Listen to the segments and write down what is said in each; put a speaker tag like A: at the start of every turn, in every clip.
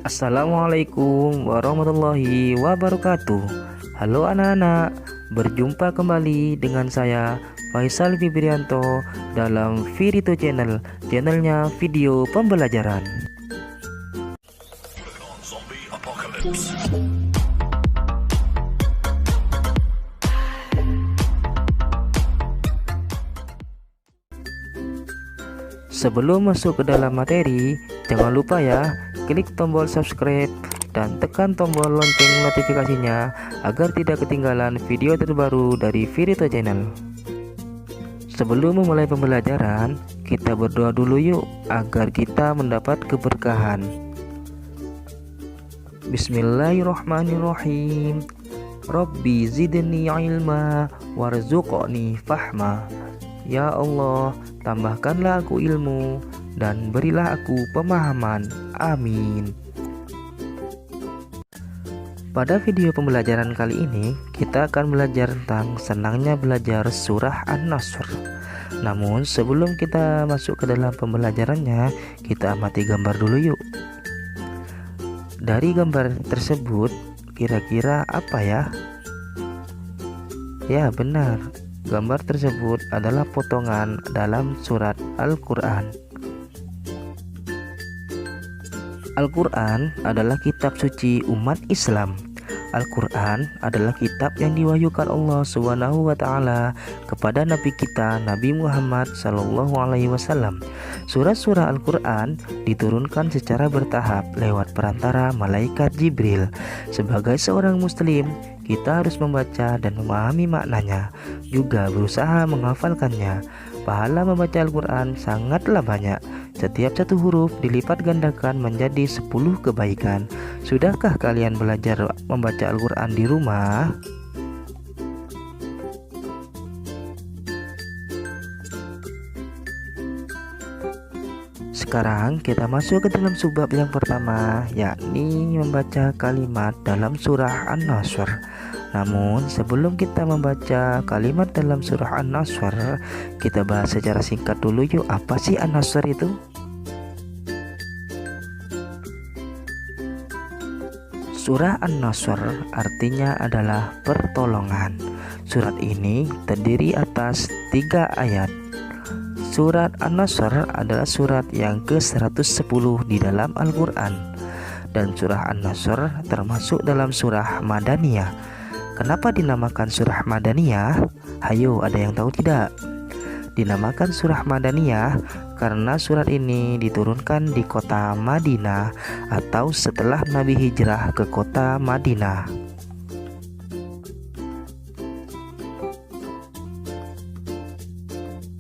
A: Assalamualaikum warahmatullahi wabarakatuh. Halo anak-anak, berjumpa kembali dengan saya Faisal Fibrianto dalam Virito Channel, channelnya video pembelajaran. Sebelum masuk ke dalam materi, jangan lupa ya, klik tombol subscribe dan tekan tombol lonceng notifikasinya agar tidak ketinggalan video terbaru dari Virito Channel. Sebelum memulai pembelajaran, kita berdoa dulu yuk agar kita mendapat keberkahan. Bismillahirrahmanirrahim. Rabbi zidni ilma warzuqni fahma. Ya Allah, tambahkanlah aku ilmu dan berilah aku pemahaman. Amin. Pada video pembelajaran kali ini, kita akan belajar tentang senangnya belajar surah An-Nasr. Namun sebelum kita masuk ke dalam pembelajarannya, kita amati gambar dulu yuk. Dari gambar tersebut, kira-kira apa ya? Ya benar, gambar tersebut adalah potongan dalam surat Al-Quran. Al-Quran adalah kitab suci umat Islam. Al-Quran adalah kitab yang diwahyukan Allah SWT kepada Nabi kita, Nabi Muhammad SAW. Surah-surah Al-Quran diturunkan secara bertahap lewat perantara malaikat Jibril. Sebagai seorang muslim, kita harus membaca dan memahami maknanya, juga berusaha menghafalkannya. Pahala membaca Al-Quran sangatlah banyak. Setiap satu huruf dilipat gandakan menjadi 10 kebaikan. Sudahkah kalian belajar membaca Al-Quran di rumah? Sekarang kita masuk ke dalam subbab yang pertama, yakni membaca kalimat dalam surah An-Nasr. Namun sebelum kita membaca kalimat dalam surah An-Nasr, kita bahas secara singkat dulu yuk, apa sih An-Nasr itu? Surah An-Nasr artinya adalah pertolongan. Surat ini terdiri atas 3 ayat. Surat An-Nasr adalah surat yang ke-110 di dalam Al-Quran. Dan surah An-Nasr termasuk dalam surah Madaniyah. Kenapa dinamakan surah Madaniyah? Hayo, ada yang tahu tidak? Dinamakan surah Madaniyah karena surat ini diturunkan di kota Madinah atau setelah Nabi hijrah ke kota Madinah.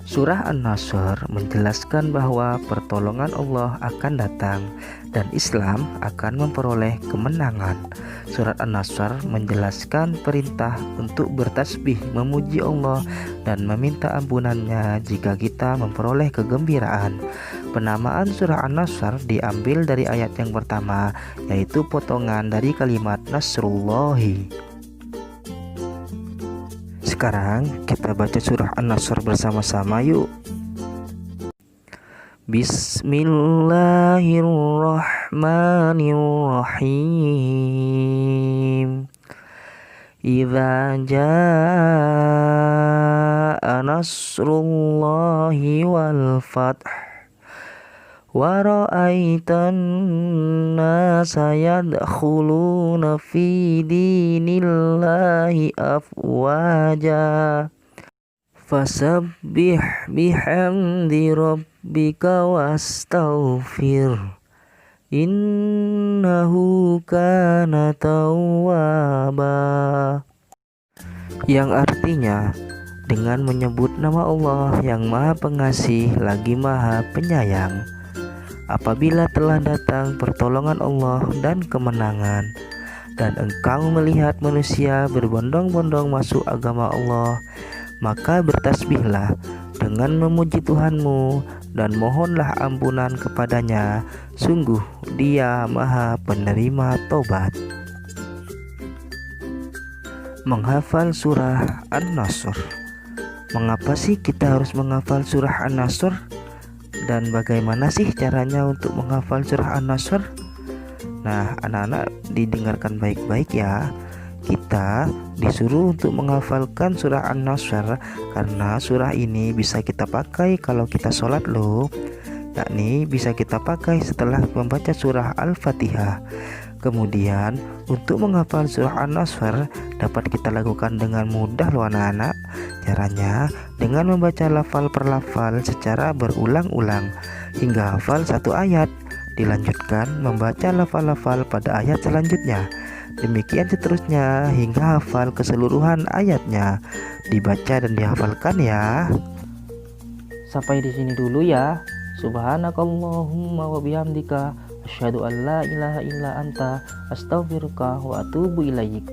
A: Surah An-Nasr menjelaskan bahwa pertolongan Allah akan datang dan Islam akan memperoleh kemenangan. Surat An-Nasr menjelaskan perintah untuk bertasbih, memuji Allah dan meminta ampunannya jika kita memperoleh kegembiraan. Penamaan surah An-Nasr diambil dari ayat yang pertama, yaitu potongan dari kalimat Nasrullahi. Sekarang kita baca surah An-Nasr bersama-sama yuk. Bismillahirrahmanirrahim. Idza jaa nasrullahi wal fath wa ra'aitan nasa yadkhuluna fi dinillahi afwaja fasabbih bihamdi rabbika wastaghfir innahu kana tawwaba. Yang artinya, dengan menyebut nama Allah yang Maha Pengasih lagi Maha Penyayang, apabila telah datang pertolongan Allah dan kemenangan, dan engkau melihat manusia berbondong-bondong masuk agama Allah, maka bertasbihlah dengan memuji Tuhanmu dan mohonlah ampunan kepadanya. Sungguh Dia Maha Penerima Tobat. Menghafal surah An-Nasr. Mengapa sih kita harus menghafal surah An-Nasr? Dan bagaimana sih caranya untuk menghafal surah An-Nasr? Nah, anak-anak didengarkan baik-baik ya. Kita disuruh untuk menghafalkan surah An-Nasr karena surah ini bisa kita pakai kalau kita sholat loh. Yakni bisa kita pakai setelah membaca surah Al-Fatihah. Kemudian untuk menghafal surah An-Nasr dapat kita lakukan dengan mudah loh anak-anak. Caranya dengan membaca lafal per lafal secara berulang-ulang hingga hafal satu ayat. Dilanjutkan membaca lafal-lafal pada ayat selanjutnya. Demikian seterusnya hingga hafal keseluruhan ayatnya. Dibaca dan dihafalkan ya.
B: Sampai di sini dulu ya. Subhanakallahumma wa bihamdika asyhadu an la ilaha illa anta astaghfiruka wa atubu ilaik.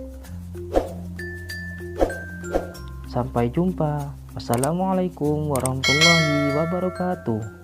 B: Sampai jumpa. Wassalamualaikum warahmatullahi wabarakatuh.